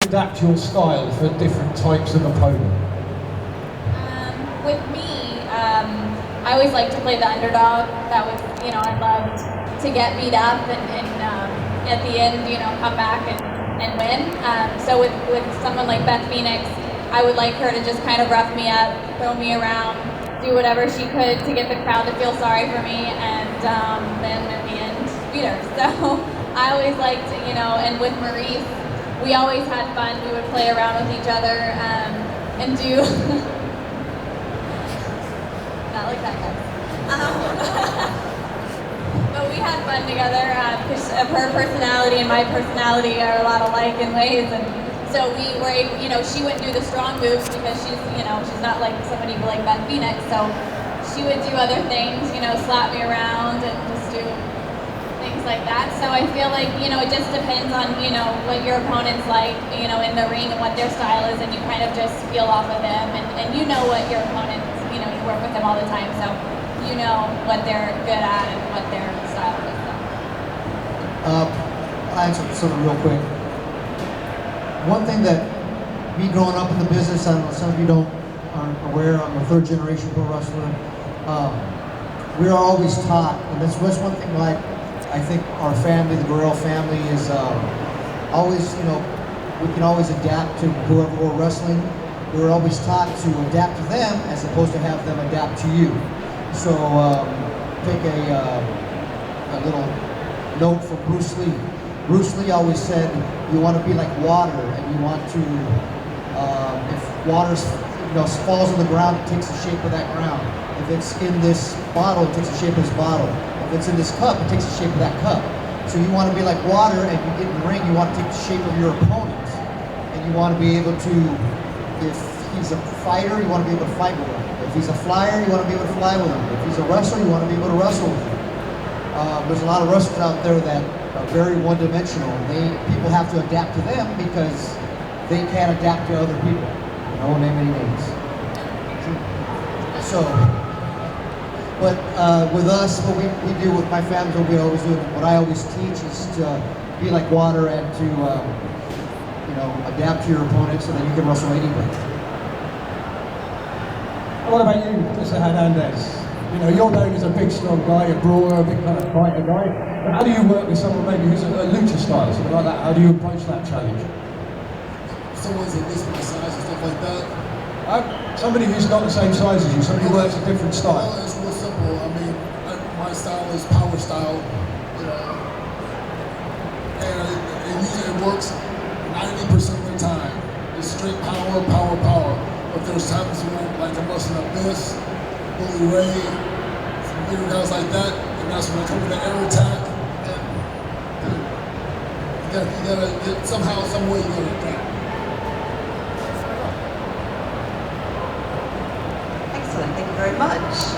adapt your style for different types of opponent? With me, I always like to play the underdog. That was, I loved to get beat up and at the end, come back and win. So with someone like Beth Phoenix, I would like her to just kind of rough me up, throw me around, do whatever she could to get the crowd to feel sorry for me, and then at the end, beat her. So I always liked, and with Maryse, we always had fun. We would play around with each other and do, not like that, guys. But we had fun together because of her personality and my personality are a lot alike in ways, and so we were able, she wouldn't do the strong moves because she's not like somebody like Beth Phoenix, so she would do other things, slap me around and just do things like that. So I feel like, it just depends on, what your opponent's like, in the ring and what their style is, and you kind of just feel off of them, and you know what your opponents, you work with them all the time, so you know what they're good at and what their style is. So. I'll answer something real quick. One thing that me growing up in the business, I don't know, some of you aren't aware, I'm a third generation pro wrestler. We are always taught, and that's one thing like I think our family, the Guerrero family, is always, we can always adapt to whoever we're wrestling. We were always taught to adapt to them as opposed to have them adapt to you. So take a little note from Bruce Lee. Bruce Lee always said, you want to be like water, and you want to, if water falls on the ground, it takes the shape of that ground. If it's in this bottle, it takes the shape of this bottle. If it's in this cup, it takes the shape of that cup. So you want to be like water, and you get in the ring, you want to take the shape of your opponent. And you want to be able to, if he's a fighter, you want to be able to fight with him. If he's a flyer, you want to be able to fly with him. If he's a wrestler, you want to be able to wrestle with him. There's a lot of wrestlers out there that are very one-dimensional. People have to adapt to them because they can't adapt to other people. I won't name any names. So, but with us, what we do with my family, what we always do, what I always teach is to be like water and to adapt to your opponent so that you can wrestle anybody. What about you, Mr. Hernandez? You're known as a big, strong guy, a brawler, a big kind of fighter guy. But how do you work with someone maybe who's a lucha style, something like that? How do you approach that challenge? Someone's at least my size and stuff like that. Somebody who's not the same size as you, somebody who works a different style. Well, it's real simple. I mean, my style is power style, and it usually works 90% of the time. It's straight power, power, power. But there's times when, like, I'm wrestling up this, Bully Ray, some bigger guys like that, and that's when I come with the air attack. And you gotta get, somehow, some way, you gotta adapt. Excellent, thank you very much.